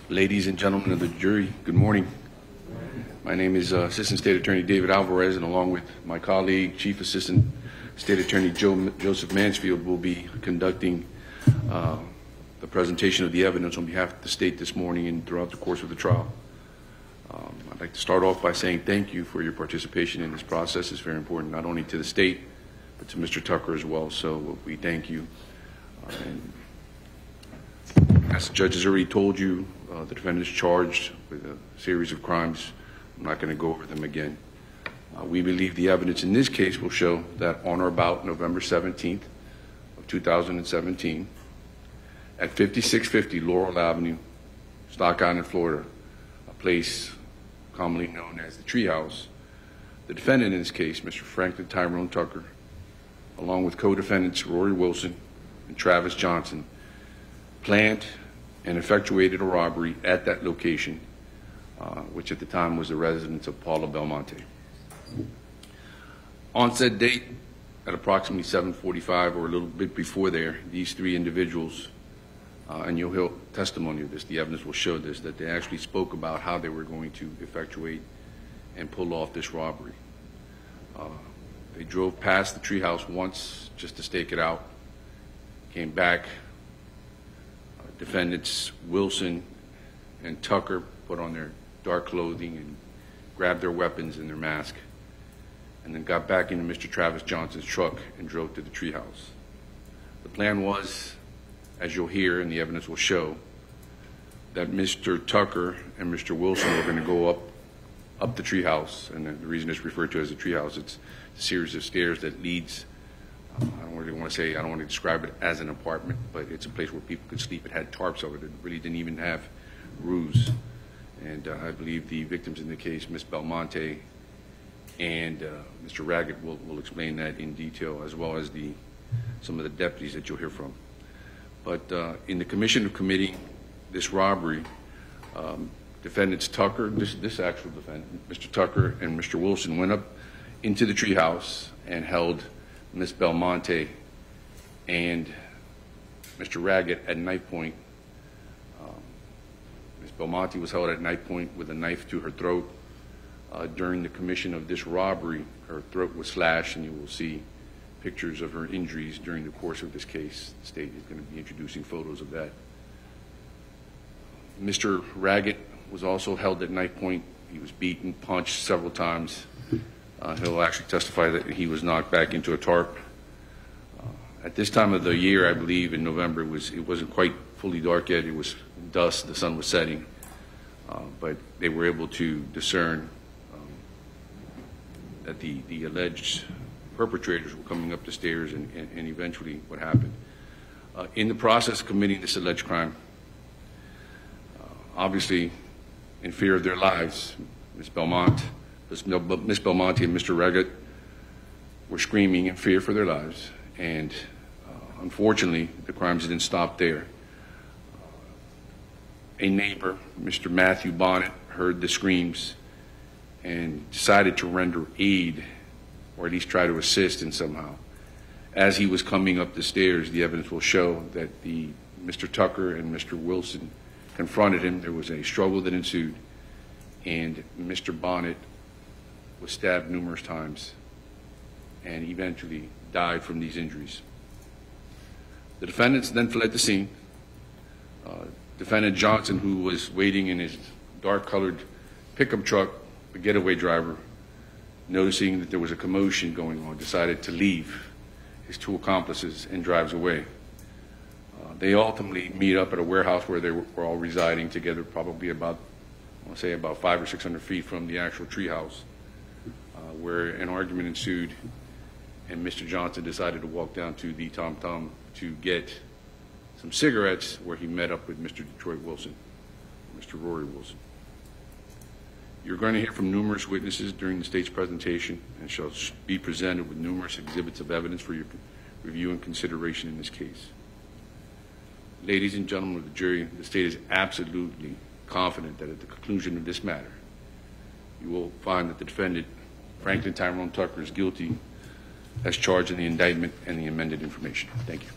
Ladies and gentlemen of the jury, good morning. My name is Assistant State Attorney David Alvarez, and along with my colleague, Chief Assistant State Attorney Joseph Mansfield, will be conducting the presentation of the evidence on behalf of the state this morning and throughout the course of the trial. I'd like to start off by saying thank you for your participation in this process. It's very important not only to the state, but to Mr. Tucker as well. So we thank you. And as the judge has already told you, the defendant is charged with a series of crimes. I'm not going to go over them again. We believe the evidence in this case will show that on or about November 17th of 2017, at 5650 Laurel Avenue, Stock Island, Florida, a place commonly known as the Treehouse, the defendant in this case, Mr. Franklin Tyrone Tucker, along with co-defendants Rory Wilson and Travis Johnson, planned and effectuated a robbery at that location, which at the time was the residence of Paula Belmonte. On said date, at approximately 7:45 or a little bit before there, these three individuals, and you'll hear testimony of this, the evidence will show this, that they actually spoke about how they were going to effectuate and pull off this robbery. They drove past the Treehouse once just to stake it out, came back. Defendants Wilson and Tucker put on their dark clothing and grabbed their weapons and their mask, and then got back into Mr. Travis Johnson's truck and drove to the Treehouse. The plan was, as you'll hear and the evidence will show, that Mr. Tucker and Mr. Wilson were going to go up the Treehouse, and the reason it's referred to as the Treehouse, it's a series of stairs that leads. I don't want to describe it as an apartment, but it's a place where people could sleep. It had tarps over it. It really didn't even have roofs. And I believe the victims in the case, Ms. Belmonte and Mr. Raggett, will explain that in detail, as well as some of the deputies that you'll hear from. But in the commission of committing this robbery, defendants Tucker, this actual defendant, Mr. Tucker and Mr. Wilson, went up into the Treehouse and held Ms. Belmonte and Mr. Raggett at knife point. Ms. Belmonte was held at knife point with a knife to her throat. During the commission of this robbery, her throat was slashed, and you will see pictures of her injuries during the course of this case. The state is going to be introducing photos of that. Mr. Raggett was also held at knife point. He was beaten, punched several times. He'll actually testify that he was knocked back into a tarp. At this time of the year, I believe in November, it wasn't quite fully dark yet. It was dusk, the sun was setting, but they were able to discern that the alleged perpetrators were coming up the stairs, and eventually what happened. In the process of committing this alleged crime, obviously in fear of their lives, Ms. Belmonte and Mr. Raggett were screaming in fear for their lives, and unfortunately, the crimes didn't stop there. A neighbor, Mr. Matthew Bonnett, heard the screams and decided to render aid, or at least try to assist in somehow. As he was coming up the stairs, the evidence will show that Mr. Tucker and Mr. Wilson confronted him. There was a struggle that ensued, and Mr. Bonnett was stabbed numerous times and eventually died from these injuries. The defendants then fled the scene. Defendant Johnson, who was waiting in his dark-colored pickup truck, the getaway driver, noticing that there was a commotion going on, decided to leave his two accomplices and drives away. They ultimately meet up at a warehouse where they were all residing together, probably about 500 or 600 feet from the actual Treehouse, where an argument ensued, and Mr. Johnson decided to walk down to the Tom Tom to get some cigarettes, where he met up with Mr. Detroit Wilson, Mr. Rory Wilson. You're going to hear from numerous witnesses during the state's presentation, and shall be presented with numerous exhibits of evidence for your review and consideration in this case. Ladies and gentlemen of the jury, the state is absolutely confident that at the conclusion of this matter, you will find that the defendant, Franklin Tyrone Tucker, is guilty as charged in the indictment and the amended information. Thank you.